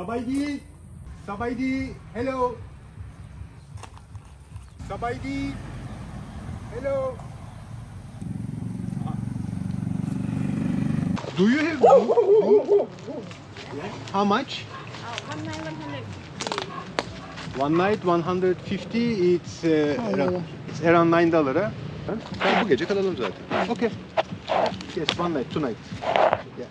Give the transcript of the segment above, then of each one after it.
Sabaydi. Sabaydi. Hello. Sabaydi. Hello. Do you have room? How much? One night 150. One night 150. It's around $9. Tamam, bu gece kalalım zaten. Okay. Yes, one night, tonight. Yeah.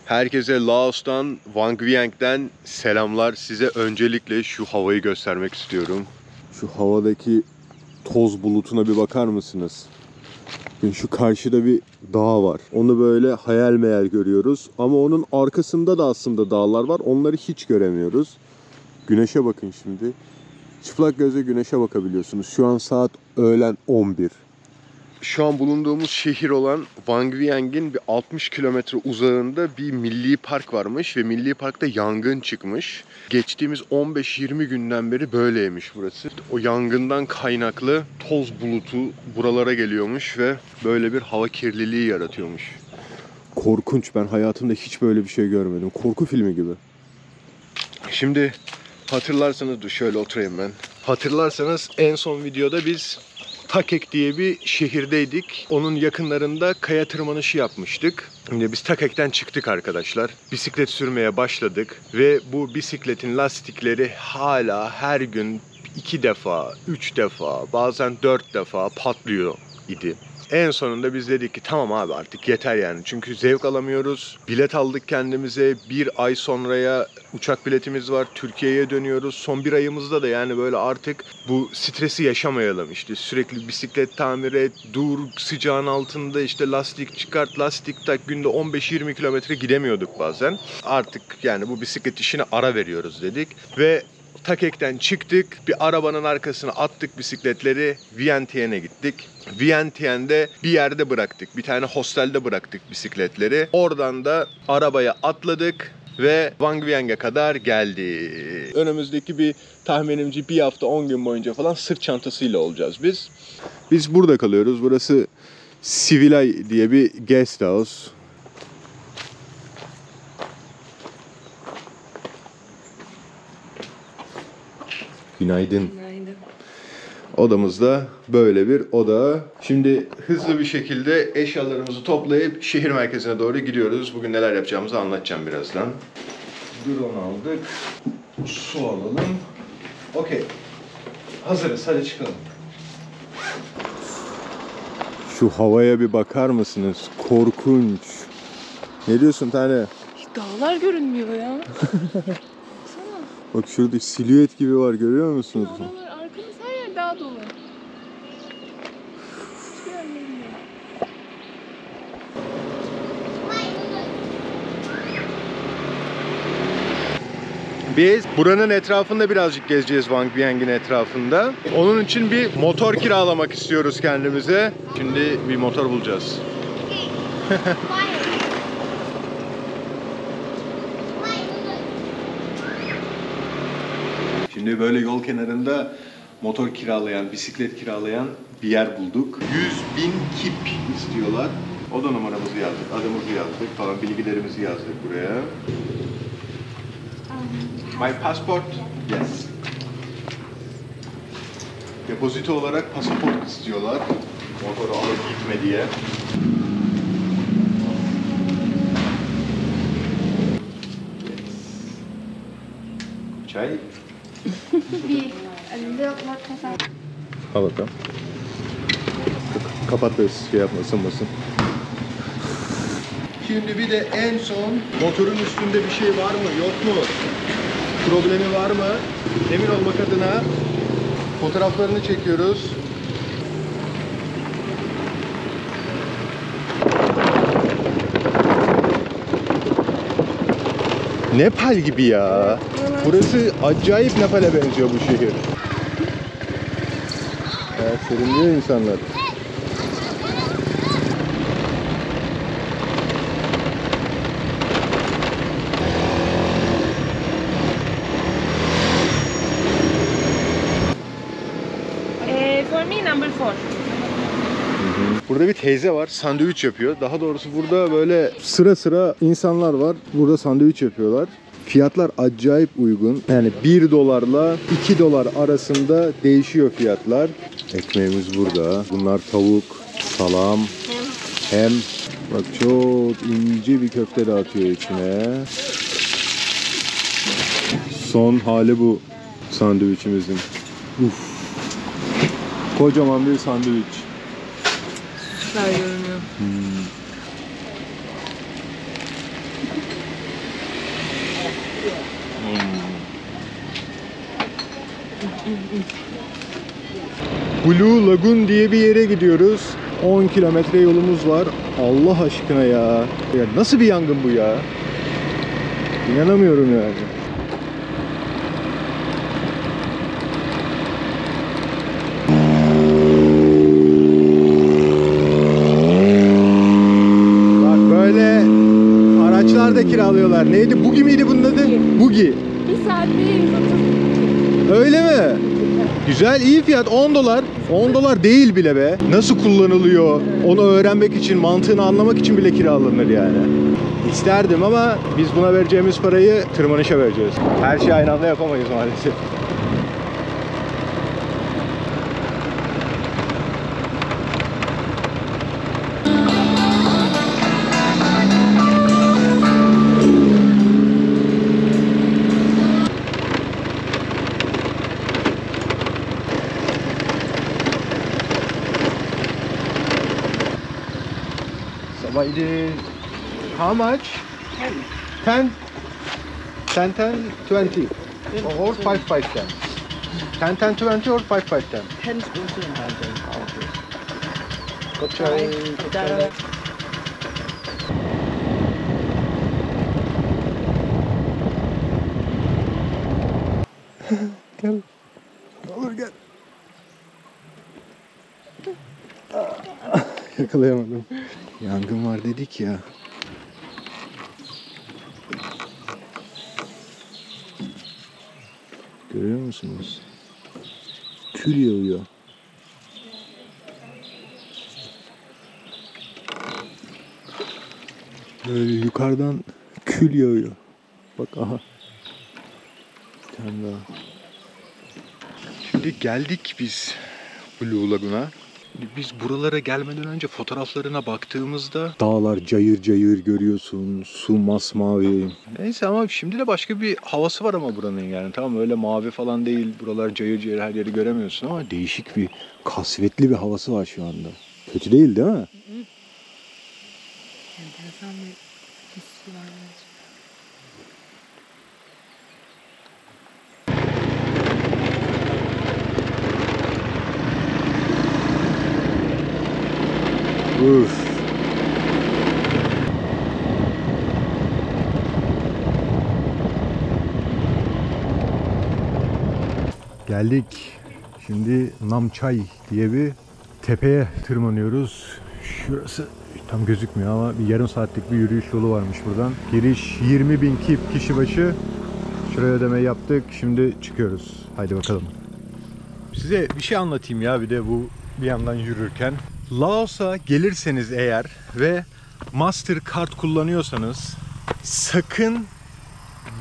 Herkese Laos'tan, Vang Vieng'den selamlar. Size öncelikle şu havayı göstermek istiyorum. Şu havadaki toz bulutuna bir bakar mısınız? Şu karşıda bir dağ var. Onu böyle hayal meyal görüyoruz. Ama onun arkasında da aslında dağlar var. Onları hiç göremiyoruz. Güneşe bakın şimdi. Çıplak gözle güneşe bakabiliyorsunuz. Şu an saat öğlen 11. Şu an bulunduğumuz şehir olan Vang Vieng'in bir 60 kilometre uzağında bir milli park varmış ve milli parkta yangın çıkmış. Geçtiğimiz 15-20 günden beri böyleymiş burası. O yangından kaynaklı toz bulutu buralara geliyormuş ve böyle bir hava kirliliği yaratıyormuş. Korkunç, ben hayatımda hiç böyle bir şey görmedim. Korku filmi gibi. Şimdi hatırlarsanız, dur şöyle oturayım ben. Hatırlarsanız en son videoda biz Takek diye bir şehirdeydik. Onun yakınlarında kaya tırmanışı yapmıştık. Şimdi biz Takek'ten çıktık arkadaşlar. Bisiklet sürmeye başladık ve bu bisikletin lastikleri hala her gün 2 defa, 3 defa, bazen 4 defa patlıyor idi. En sonunda biz dedik ki tamam abi artık yeter yani. Çünkü zevk alamıyoruz. Bilet aldık kendimize. Bir ay sonraya uçak biletimiz var. Türkiye'ye dönüyoruz. Son bir ayımızda da yani böyle artık bu stresi yaşamayalım. İşte sürekli bisiklet tamir et, dur sıcağın altında, işte lastik çıkart, lastik tak, günde 15-20 kilometre gidemiyorduk bazen. Artık yani bu bisiklet işine ara veriyoruz dedik ve Takek'ten çıktık, bir arabanın arkasına attık bisikletleri, Vientiane'e gittik. Vientiane'de bir yerde bıraktık, bir tane hostelde bıraktık bisikletleri. Oradan da arabaya atladık ve Vang Vieng'e kadar geldik. Önümüzdeki bir tahminimce bir hafta 10 gün boyunca falan sırt çantasıyla olacağız biz. Biz burada kalıyoruz, burası Sivilay diye bir guest house. Günaydın. Günaydın. Odamızda böyle bir oda. Şimdi hızlı bir şekilde eşyalarımızı toplayıp şehir merkezine doğru gidiyoruz. Bugün neler yapacağımızı anlatacağım birazdan. Drone aldık. Su alalım. Okey. Hazırız. Hadi çıkalım. Şu havaya bir bakar mısınız? Korkunç. Ne diyorsun tane? Dağlar görünmüyor ya. Baksana. Bak şurada silüet gibi var, görüyor musunuz? Oralar, arkamız her yer dağ dolu. Hiçbir yer görünmüyor. Biz buranın etrafında birazcık gezeceğiz, Vang Vieng'in etrafında. Onun için bir motor kiralamak istiyoruz kendimize. Şimdi bir motor bulacağız. Şimdi böyle yol kenarında motor kiralayan, bisiklet kiralayan bir yer bulduk. 100.000 kip istiyorlar. Oda numaramızı yazdık, adımızı yazdık falan, bilgilerimizi yazdık buraya. My passport? Yes. Depozito olarak pasaport istiyorlar. Motoru alıp gitme diye. Çay? Al bakalım. Kapat da şey yapma, ısınmasın. Şimdi bir de en son motorun üstünde bir şey var mı yok mu? Problemi var mı? Emin olmak adına fotoğraflarını çekiyoruz. Nepal gibi ya. Burası acayip Nepal'e benziyor bu şehir. Evet, serinliyor insanlar. For me, number 4. Burada bir teyze var, sandviç yapıyor. Daha doğrusu burada böyle sıra sıra insanlar var. Burada sandviç yapıyorlar. Fiyatlar acayip uygun. Yani 1 dolarla 2 dolar arasında değişiyor fiyatlar. Ekmeğimiz burada. Bunlar tavuk, salam, hem. Bak çok ince bir köfte de atıyor içine. Son hali bu sandviçimizin. Uf. Kocaman bir sandviç. Süper görünüyor. Blue Lagoon diye bir yere gidiyoruz. 10 kilometre yolumuz var. Allah aşkına ya. Ya nasıl bir yangın bu ya? İnanamıyorum yani. Bak böyle araçlar da kiralıyorlar. Neydi? Bugi miydi bunun adı? Bugi. Bir saatte 130. Öyle mi? Güzel, iyi fiyat. 10 dolar. 10 dolar değil bile be. Nasıl kullanılıyor? Onu öğrenmek için, mantığını anlamak için bile kiralanır yani. İsterdim ama biz buna vereceğimiz parayı tırmanışa vereceğiz. Her şeyi aynı anda yapamayız maalesef. But it is how much? 10? 10, 10, 20. Or 5, 5, 10. 10, 10, 20 or 5, 5, 10. 10 is good. Kopçay. Gel. Ne olur gel. Yakalayamadım. Yangın var dedik ya. Görüyor musunuz? Kül yağıyor. Böyle yukarıdan kül yağıyor. Bak aha. Bir tane daha. Şimdi geldik biz Blue Lagoon'a. Biz buralara gelmeden önce fotoğraflarına baktığımızda dağlar cayır cayır görüyorsun, su masmavi. Neyse ama şimdi de başka bir havası var ama buranın yani. Tamam öyle mavi falan değil, buralar cayır cayır her yeri göremiyorsun ama değişik bir, kasvetli bir havası var şu anda. Kötü değil mi? Enteresan bir hissi var. Uf. Geldik. Şimdi Namchai diye bir tepeye tırmanıyoruz. Şurası tam gözükmüyor ama bir yarım saatlik bir yürüyüş yolu varmış buradan. Giriş 20.000 kip kişi başı. Şuraya ödemeyi yaptık. Şimdi çıkıyoruz. Haydi bakalım. Size bir şey anlatayım ya bir de bu bir yandan yürürken. Laos'a gelirseniz eğer ve Mastercard kullanıyorsanız sakın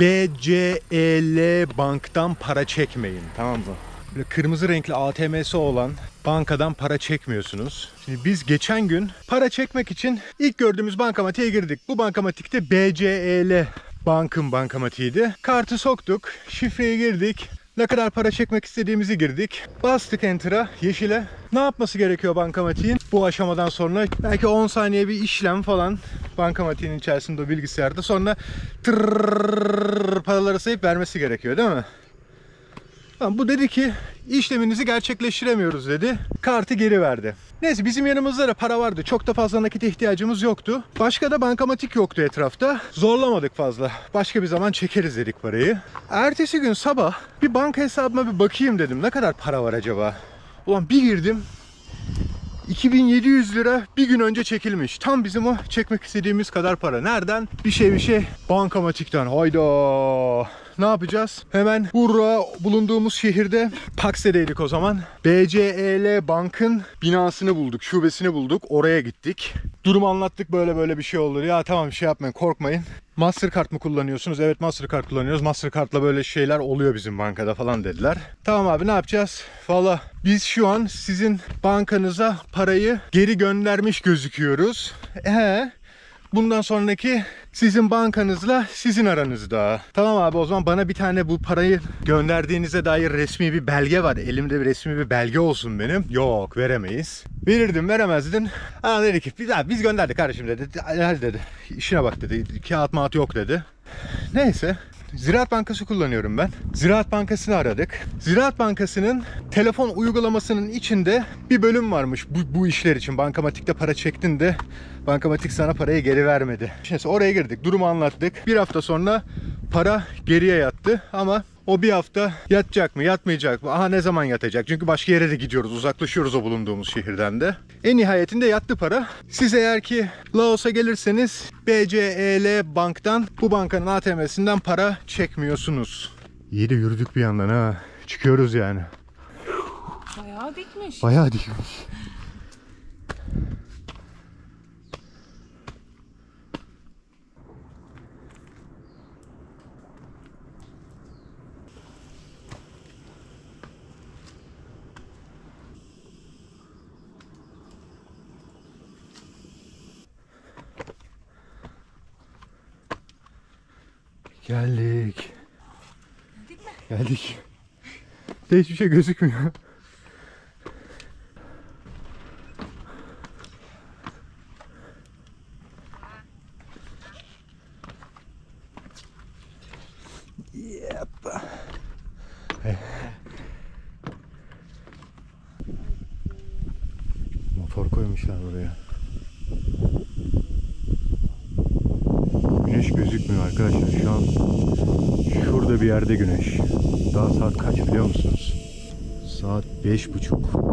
BCEL banktan para çekmeyin, tamam mı? Böyle kırmızı renkli ATM'si olan bankadan para çekmiyorsunuz. Şimdi biz geçen gün para çekmek için ilk gördüğümüz bankamatiğe girdik. Bu bankamatikte BCEL bankın bankamatiğiydi. Kartı soktuk, şifreyi girdik. Ne kadar para çekmek istediğimizi girdik. Bastık Enter'a, yeşile. Ne yapması gerekiyor bankamatiğin? Bu aşamadan sonra belki 10 saniye bir işlem falan bankamatiğin içerisinde o bilgisayarda. Sonra tırrrr paraları sayıp vermesi gerekiyor değil mi? Tamam, bu dedi ki işleminizi gerçekleştiremiyoruz dedi. Kartı geri verdi. Neyse bizim yanımızda da para vardı. Çok da fazla nakit ihtiyacımız yoktu. Başka da bankamatik yoktu etrafta. Zorlamadık fazla. Başka bir zaman çekeriz dedik parayı. Ertesi gün sabah bir banka hesabıma bir bakayım dedim. Ne kadar para var acaba? Ulan bir girdim. 2700 lira bir gün önce çekilmiş. Tam bizim o çekmek istediğimiz kadar para. Nereden? Bir şey bankamatikten. Hayda. ne yapacağız? Hemen burada bulunduğumuz şehirde Pakse'deydik o zaman. BCEL Bank'ın binasını bulduk, şubesini bulduk. Oraya gittik. Durumu anlattık, böyle bir şey oldu. Ya tamam, şey yapmayın, korkmayın. Mastercard mı kullanıyorsunuz? Evet, Mastercard kullanıyoruz. Mastercard'la böyle şeyler oluyor bizim bankada falan dediler. Tamam abi, ne yapacağız? Valla biz şu an sizin bankanıza parayı geri göndermiş gözüküyoruz. Bundan sonraki sizin bankanızla sizin aranızda. Tamam abi, o zaman bana bir tane bu parayı gönderdiğinize dair resmi bir belge var. Elimde bir resmi bir belge olsun benim. Yok, veremeyiz. Verirdim, veremezdin. Ana dedi ki biz gönderdik kardeşim dedi. Hadi dedi. İşine bak dedi. Kağıt mağat yok dedi. Neyse. Ziraat Bankası kullanıyorum ben. Ziraat Bankası'nı aradık. Ziraat Bankası'nın telefon uygulamasının içinde bir bölüm varmış bu işler için. Bankamatikte para çektin de bankamatik sana parayı geri vermedi. Neyse, oraya girdik. Durumu anlattık. Bir hafta sonra para geriye yattı ama o bir hafta yatacak mı, yatmayacak mı? Aha, ne zaman yatacak? Çünkü başka yere de gidiyoruz. Uzaklaşıyoruz o bulunduğumuz şehirden de. En nihayetinde yattı para. Siz eğer ki Laos'a gelirseniz BCEL Bank'tan, bu bankanın ATM'sinden para çekmiyorsunuz. İyi de yürüdük bir yandan ha. Çıkıyoruz yani. Bayağı dikmiş. Bayağı dikmiş. Geldik. Geldik. De hiçbir şey gözükmüyor. Yep. Motor koymuşlar buraya. Güneş gözükmüyor arkadaşlar. Şu an şurada bir yerde güneş. Daha saat kaç biliyor musunuz? Saat 5:30.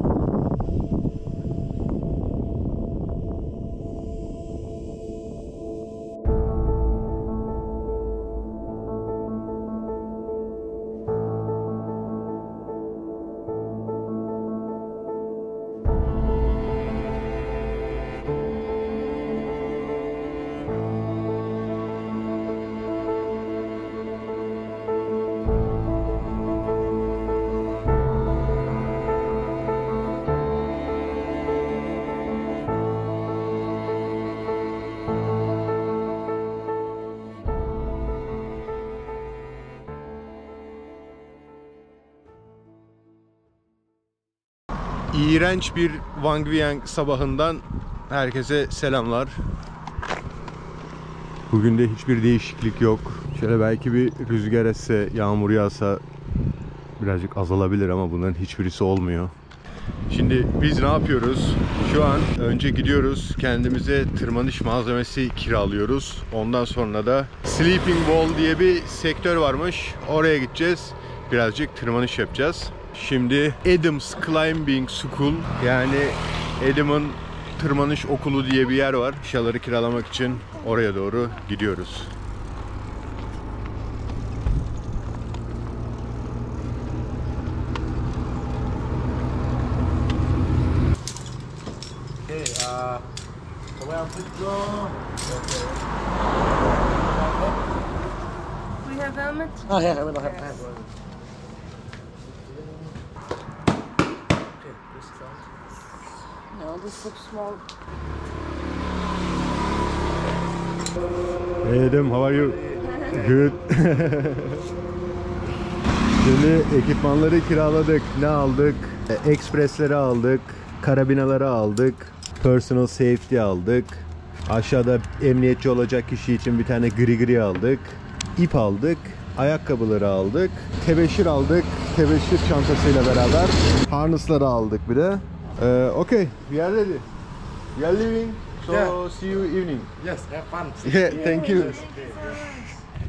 İğrenç bir Vang Vieng sabahından herkese selamlar. Bugün de hiçbir değişiklik yok. Şöyle belki bir rüzgar esse, yağmur yağsa birazcık azalabilir ama bunların hiçbirisi olmuyor. Şimdi biz ne yapıyoruz? Şu an önce gidiyoruz, kendimize tırmanış malzemesi kiralıyoruz. Ondan sonra da Sleeping Wall diye bir sektör varmış. Oraya gideceğiz. Birazcık tırmanış yapacağız. Şimdi Adams Climbing School, yani Adam'ın tırmanış okulu diye bir yer var. Eşyaları kiralamak için oraya doğru gidiyoruz. We have helmet. Oh yeah, we don't have time. No, this looks small. Hey Adam, how are you? Good. Şimdi ekipmanları kiraladık. Ne aldık? Express'leri aldık. Karabinaları aldık. Personal safety aldık. Aşağıda emniyetçi olacak kişi için bir tane gri aldık. İp aldık. Ayakkabıları aldık. Tebeşir aldık. Tebeşir çantasıyla beraber. Harness'ları aldık bir de. Okay, we are ready. We are leaving. So Yeah. see you evening. Yes, have fun. Yeah, thank you.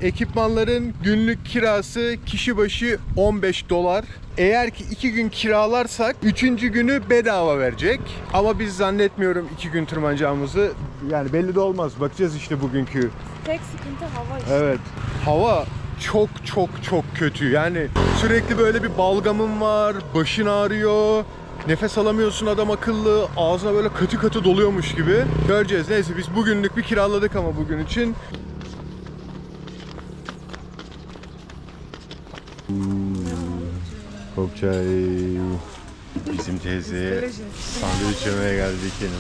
Ekipmanların günlük kirası kişi başı $15. Eğer ki 2 gün kiralarsak 3. günü bedava verecek. Ama biz zannetmiyorum 2 gün tırmanacağımızı. Yani belli de olmaz. Bakacağız işte bugünkü. Tek sıkıntı hava işte. Evet. Hava çok çok çok kötü. Yani sürekli böyle bir balgamın var, başın ağrıyor, nefes alamıyorsun adam akıllı, ağzına böyle katı katı doluyormuş gibi. Göreceğiz. Neyse biz bugünlük bir kiraladık ama bugün için. Kopçay. Bizim teyze sandviç yemeye geldik yine.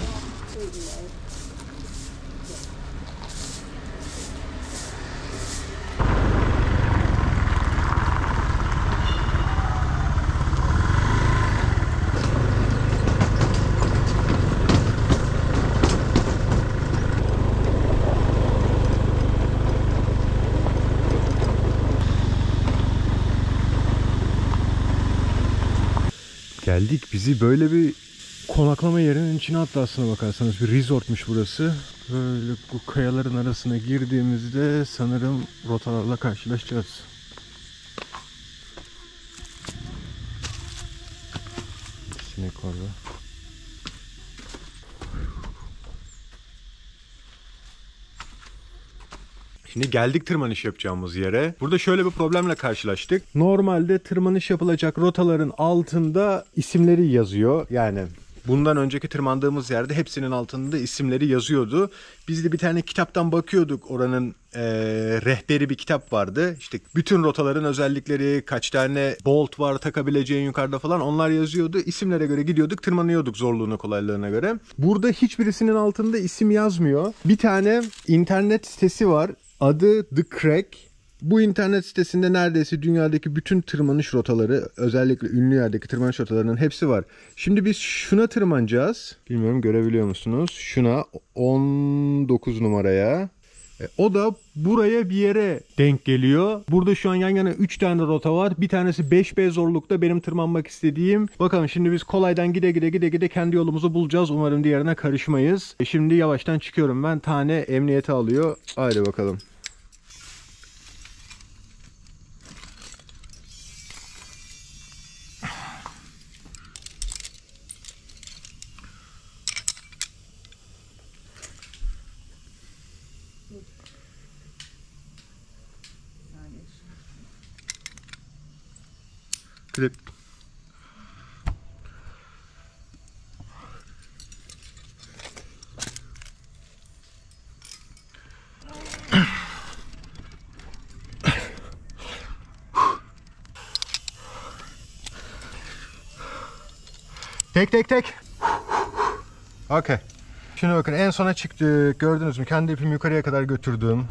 Geldik, bizi böyle bir konaklama yerinin içine attı aslına bakarsanız. Bir resortmuş burası. Böyle bu kayaların arasına girdiğimizde sanırım rotalarla karşılaşacağız. Sinek orada. Şimdi geldik tırmanış yapacağımız yere. Burada şöyle bir problemle karşılaştık. Normalde tırmanış yapılacak rotaların altında isimleri yazıyor. Yani bundan önceki tırmandığımız yerde hepsinin altında isimleri yazıyordu. Biz de bir tane kitaptan bakıyorduk. Oranın rehberi bir kitap vardı. İşte bütün rotaların özellikleri, kaç tane bolt var takabileceğin yukarıda falan, onlar yazıyordu. İsimlere göre gidiyorduk, tırmanıyorduk zorluğuna, kolaylığına göre. Burada hiçbirisinin altında isim yazmıyor. Bir tane internet sitesi var. Adı The Crack. Bu internet sitesinde neredeyse dünyadaki bütün tırmanış rotaları, özellikle ünlü yerdeki tırmanış rotalarının hepsi var. Şimdi biz şuna tırmanacağız. Bilmiyorum görebiliyor musunuz? Şuna 19 numaraya. O da buraya bir yere denk geliyor. Burada şu an yan yana 3 tane rota var. Bir tanesi 5B zorlukta benim tırmanmak istediğim. Bakalım şimdi biz kolaydan gide kendi yolumuzu bulacağız. Umarım diğerine karışmayız. Şimdi yavaştan çıkıyorum ben. Tane emniyete alıyor. Haydi bakalım. Klip. Tek. Okay. Şimdi bakın, en sona çıktık. Gördünüz mü? Kendi ipimi yukarıya kadar götürdüm.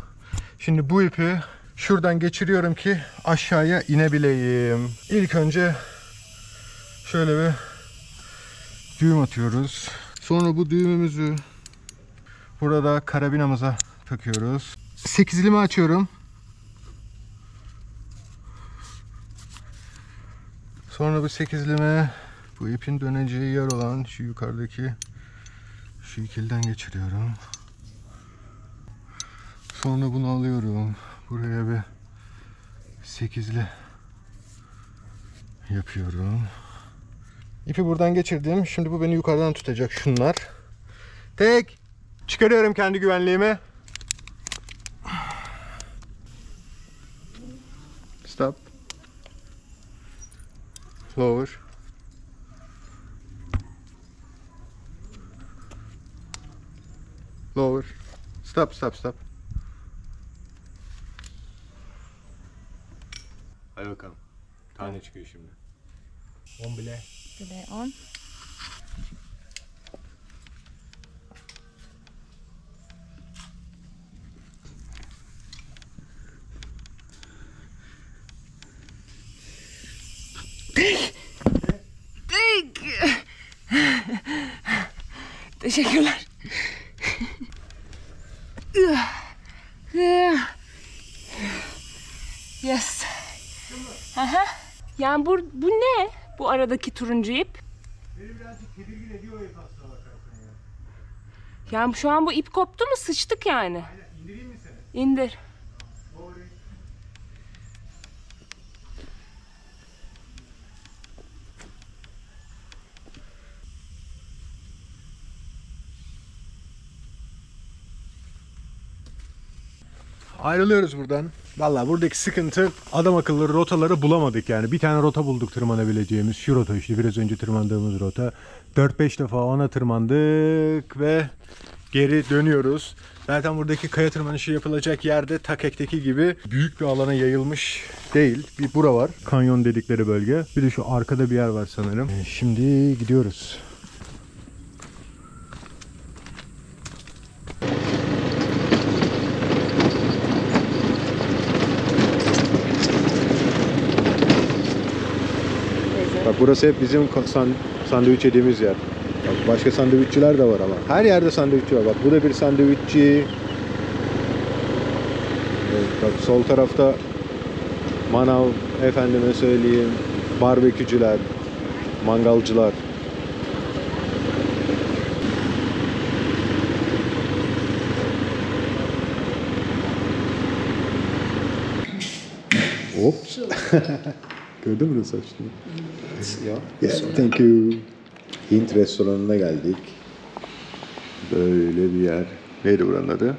Şimdi bu ipi şuradan geçiriyorum ki aşağıya inebileyim. İlk önce şöyle bir düğüm atıyoruz. Sonra bu düğümümüzü burada karabinamıza takıyoruz. 8'limi açıyorum. Sonra bu 8'limi bu ipin döneceği yer olan şu yukarıdaki şu ikilden geçiriyorum. Sonra bunu alıyorum. Buraya bir 8'li yapıyorum. İpi buradan geçirdim. Şimdi bu beni yukarıdan tutacak, şunlar. Tek. Çıkarıyorum kendi güvenliğimi. Stop. Lower. Lower. Stop. Hadi bakalım. Tane çıkıyor şimdi. 10 bile. Bile 10. Teşekkürler. Yes. Aha. Yani bu ne? Bu aradaki turuncu ip. Beni birazcık tedirgin ediyor ip aslına bakarsan ya. Yani şu an bu ip koptu mu? Sıçtık yani. Aynen, indireyim mi seni? İndir. Doğru. Ayrılıyoruz buradan. Vallahi buradaki sıkıntı adam akıllı rotaları bulamadık yani. Bir tane rota bulduk tırmanabileceğimiz. Şu rota işte biraz önce tırmandığımız rota. 4-5 defa ona tırmandık ve geri dönüyoruz. Zaten buradaki kaya tırmanışı yapılacak yerde Takek'teki gibi büyük bir alana yayılmış değil. Bir bura var. Kanyon dedikleri bölge. Bir de şu arkada bir yer var sanırım. Şimdi gidiyoruz. Bak burası hep bizim sandviç yediğimiz yer. Bak başka sandviççiler de var ama. Her yerde sandviççi var. Bak bu da bir sandviççi. Evet, bak sol tarafta manav, efendime söyleyeyim, barbekücüler, mangalcılar. Ops. Gördün mü saçını? Yeah, thank you. Hint restoranına geldik. Böyle bir yer. Neydi buranın adı?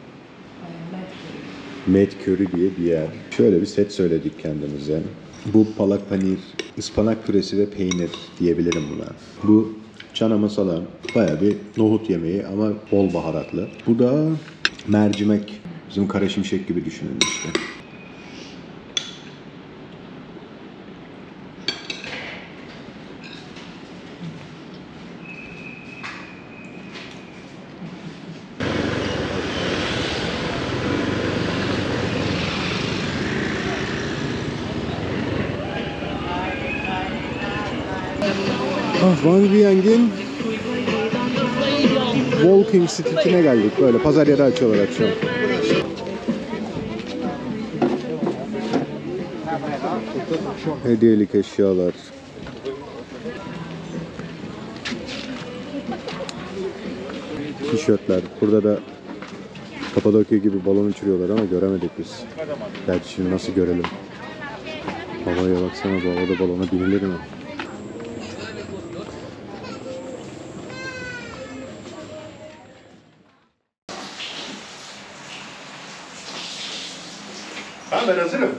Med Curry diye bir yer. Şöyle bir set söyledik kendimize. Bu palak panir, ıspanak püresi ve peynir diyebilirim buna. Bu chana masala, bayağı bir nohut yemeği ama bol baharatlı. Bu da mercimek. Bizim kara şimşek gibi düşünün işte. Wang Vieng'in Walking Street'ine geldik. Böyle pazar yeri açıyorlar akşam. Hediyelik eşyalar. Tişörtler. Burada da Kapadokya gibi balon uçuruyorlar ama göremedik biz. Gerçi şimdi nasıl görelim? Havaya baksana, bu havada balona binilir mi? Ben hazırım.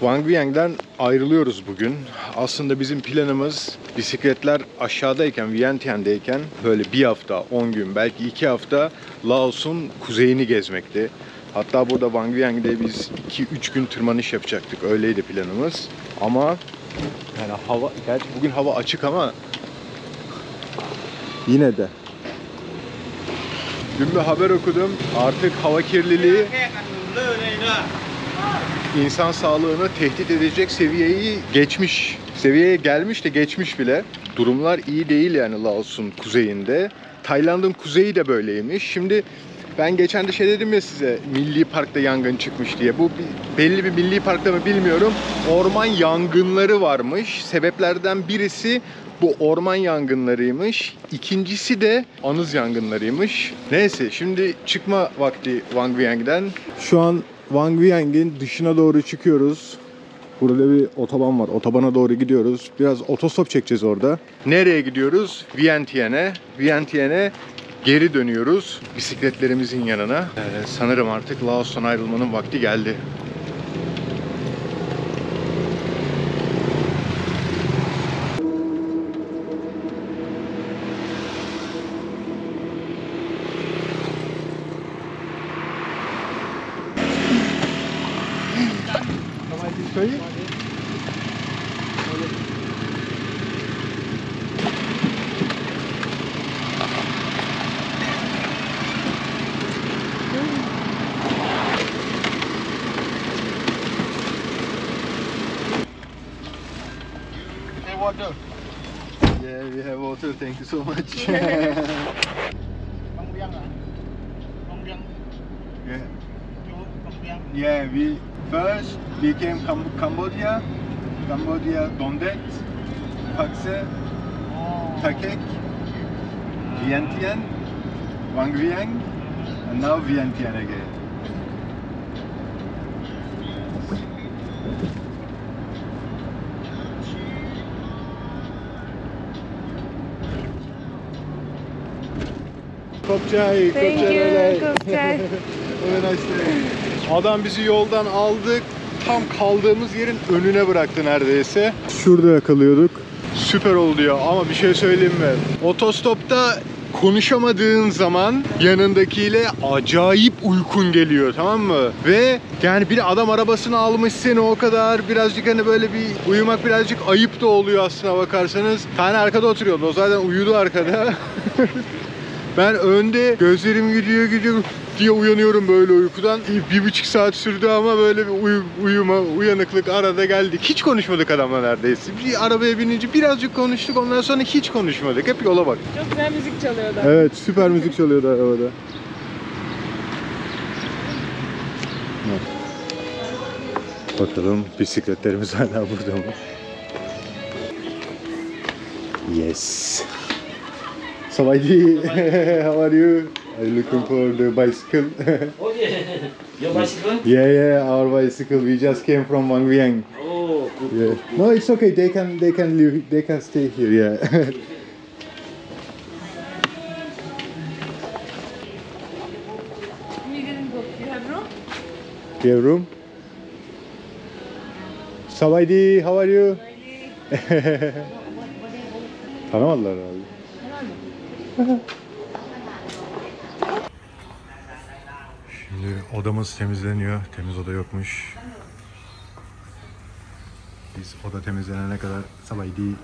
Wang Vieng'den ayrılıyoruz bugün. Aslında bizim planımız bisikletler aşağıdayken, Vientiane'deyken böyle bir hafta, 10 gün, belki 2 hafta Laos'un kuzeyini gezmekti. Hatta burada Wang Vieng'de biz 2-3 gün tırmanış yapacaktık. Öyleydi planımız. Ama yani hava, gerçi bugün hava açık ama yine de. Dün bir haber okudum. Artık hava kirliliği insan sağlığını tehdit edecek seviyeyi geçmiş. Seviyeye gelmiş de geçmiş bile. Durumlar iyi değil yani Laos'un kuzeyinde. Tayland'ın kuzeyi de böyleymiş. Şimdi ben geçen de şey dedim ya size, milli parkta yangın çıkmış diye. Bu belli bir milli parkta mı bilmiyorum. Orman yangınları varmış. Sebeplerden birisi bu orman yangınlarıymış. İkincisi de anız yangınlarıymış. Neyse şimdi çıkma vakti Wang Vieng'den. Şu an Wang Vieng'in dışına doğru çıkıyoruz. Burada bir otoban var. Otobana doğru gidiyoruz. Biraz otostop çekeceğiz orada. Nereye gidiyoruz? Vientiane'e. Vientiane'e geri dönüyoruz bisikletlerimizin yanına. Sanırım artık Laos'tan ayrılmanın vakti geldi. Water. Yeah, we have water. Thank you so much. Yeah. Yeah, we first came Cambodia, Dondet, Pakse, Takek, Vientiane, Wang Vieng, and now Vientiane again. Kopçay. Thank you. Kopçay. Adam bizi yoldan aldı. Tam kaldığımız yerin önüne bıraktı neredeyse. Şurada yakalıyorduk. Süper oldu ya ama bir şey söyleyeyim mi? Otostopta konuşamadığın zaman yanındakiyle acayip uykun geliyor, tamam mı? Ve yani bir adam arabasını almış seni o kadar, birazcık hani böyle bir uyumak birazcık ayıp da oluyor aslına bakarsanız. Tane arkada oturuyordu, o zaten uyudu arkada. Ben önde gözlerim gidiyor diye uyanıyorum böyle uykudan. 1,5 saat sürdü ama böyle bir uyanıklık arada geldik. Hiç konuşmadık adamla neredeyse. Bir arabaya binince birazcık konuştuk, ondan sonra hiç konuşmadık. Hep yola bak. Çok güzel müzik çalıyordu. Evet, süper müzik çalıyordu arabada. Bakalım bisikletlerimiz hala burada mı? Yes. Sawadee, how are you? Are you looking for the bicycle? Oh yeah, your bicycle? Yeah, our bicycle. We just came from Wang Vieng. Oh, good. Yeah. No, it's okay. They can live. They can stay here. Yeah. We didn't book. You have room? You have room? Sawadee, how are you? Tanımadılar herhalde. Şimdi odamız temizleniyor. Temiz oda yokmuş. Biz oda temizlenene kadar Sawadee.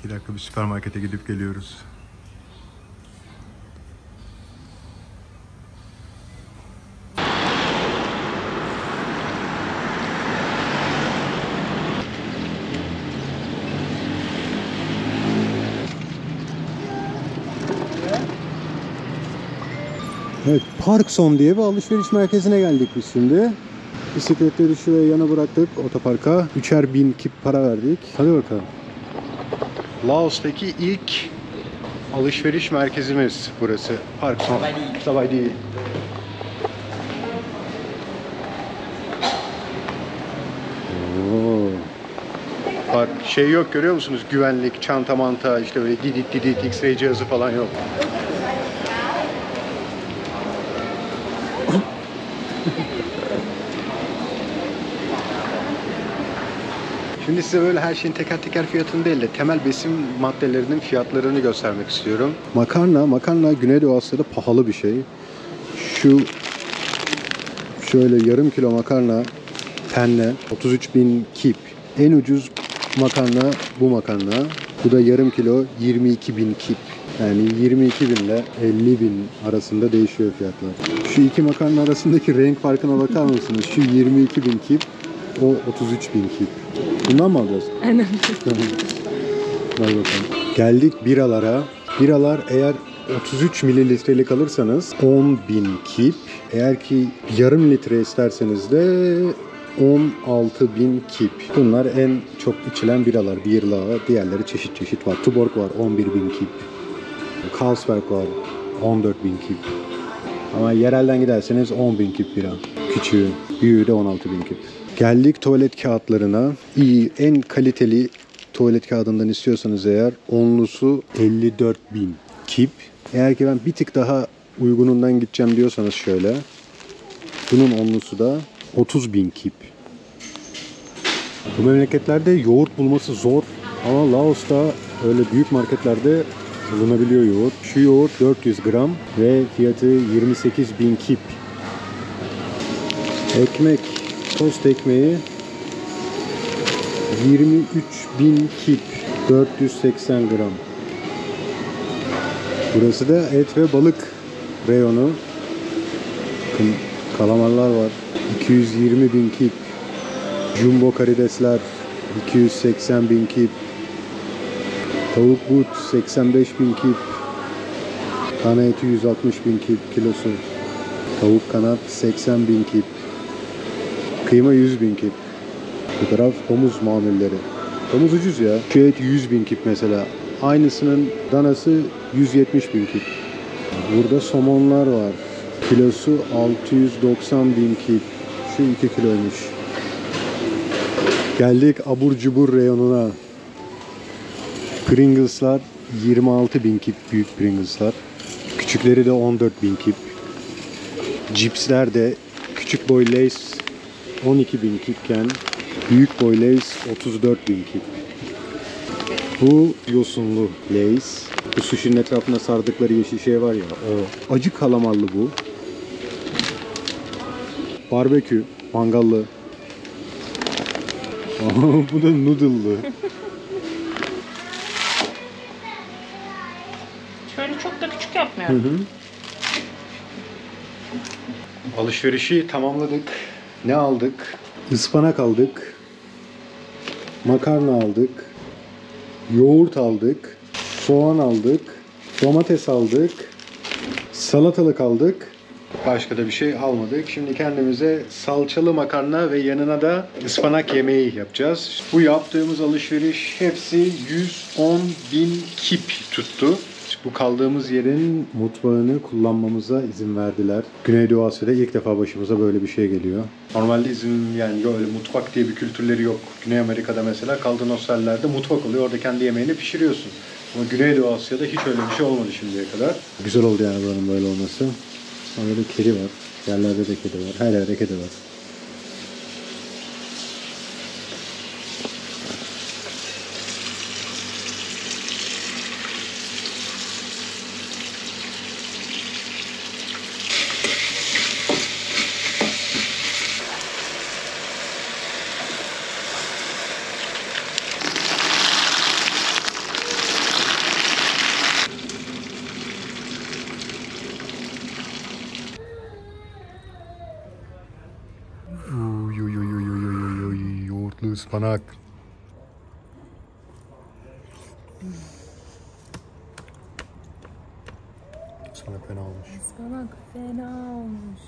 2 dakika bir süpermarkete gidip geliyoruz. Evet, Parkson diye bir alışveriş merkezine geldik biz şimdi. Bisikletleri şuraya yana bıraktık otoparka. 3'er bin kip para verdik. Hadi bakalım. Laos'taki ilk alışveriş merkezimiz burası. Parkson. Sawadee. Oo. Bak şey yok, görüyor musunuz? Güvenlik, çanta manta, işte böyle didit X-ray cihazı falan yok. Şimdi size böyle her şeyin teker teker fiyatını değil de temel besin maddelerinin fiyatlarını göstermek istiyorum. Makarna Güneydoğu Asya'da pahalı bir şey. Şöyle yarım kilo makarna penne 33.000 kip. En ucuz makarna bu makarna. Bu da yarım kilo 22.000 kip. Yani 22.000 ile 50.000 arasında değişiyor fiyatlar. Şu iki makarna arasındaki renk farkına bakar mısınız? Şu 22.000 kip, o 33.000 kip. Bundan mı alacağız? Aynen. Ver bakalım. Geldik biralara. Biralar eğer 33 mililitrelik alırsanız 10.000 kip. Eğer ki yarım litre isterseniz de 16.000 kip. Bunlar en çok içilen biralar. Birla, diğerleri çeşit var. Tuborg var 11.000 kip. Carlsberg var 14.000 kip. Ama yerelden giderseniz 10.000 kip bira. Küçüğü, büyüğü de 16.000 kip. Geldik tuvalet kağıtlarına. İyi, en kaliteli tuvalet kağıdından istiyorsanız eğer onlusu 54.000 kip. Eğer ki ben bir tık daha uygunundan gideceğim diyorsanız şöyle. Bunun onlusu da 30.000 kip. Bu memleketlerde yoğurt bulması zor. Ama Laos'ta öyle büyük marketlerde bulunabiliyor yoğurt. Şu yoğurt 400 gram ve fiyatı 28.000 kip. Ekmek, tost ekmeği 23.000 kip, 480 gram. Burası da et ve balık reyonu. Bakın kalamarlar var. 220.000 kip. Jumbo karidesler 280.000 kip. Tavuk but 85.000 kip. Dana eti 160.000 kip kilosu. Tavuk kanat 80.000 kip. Kıyma 100.000 kip. Bu taraf domuz mamulleri. Domuz ucuz ya. Şu et 100.000 kip mesela. Aynısının danası 170.000 kip. Burada somonlar var. Kilosu 690.000 kip. Şu 2 kiloymuş. Geldik abur cubur reyonuna. Pringles'lar 26.000 kip, büyük Pringles'lar. Küçükleri de 14.000 kip. Cipsler de küçük boy Lay's 12.000 kipken büyük boy Lay's 34.000 kip. Bu yosunlu Lay's. Bu sushi'nin etrafına sardıkları yeşil şey var ya, o. Acı kalamarlı bu. Barbekü, mangallı. Bu da noodle'lı. Şöyle çok da küçük yapmıyorum. Alışverişi tamamladık. Ne aldık? Ispanak aldık. Makarna aldık. Yoğurt aldık. Soğan aldık. Domates aldık. Salatalık aldık. Başka da bir şey almadık. Şimdi kendimize salçalı makarna ve yanına da ıspanak yemeği yapacağız. Bu yaptığımız alışveriş hepsi 110.000 kip tuttu. Bu kaldığımız yerin mutfağını kullanmamıza izin verdiler. Güneydoğu Asya'da ilk defa başımıza böyle bir şey geliyor. Normalde izin yani öyle mutfak diye bir kültürleri yok. Güney Amerika'da mesela kaldığın hostellerde mutfak oluyor. Orada kendi yemeğini pişiriyorsun. Ama Güneydoğu Asya'da hiç öyle bir şey olmadı şimdiye kadar. Güzel oldu yani buranın böyle olması. Orada da kedi var. Yerlerde de kedi var. Her yerde kedi var. Yoğurtlu ıspanak. Ispanak fena olmuş. Ispanak fena olmuş.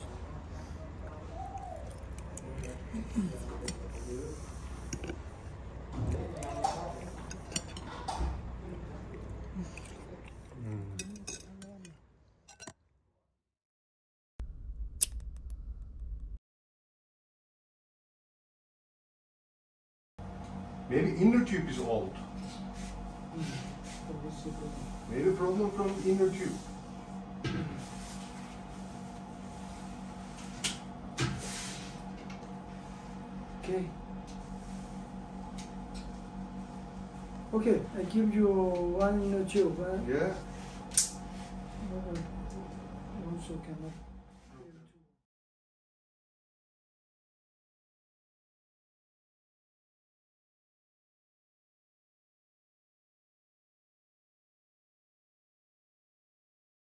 Maybe inner tube is old. Maybe problem from inner tube. Okay. Okay, I give you one tube. Yeah. Also cannot.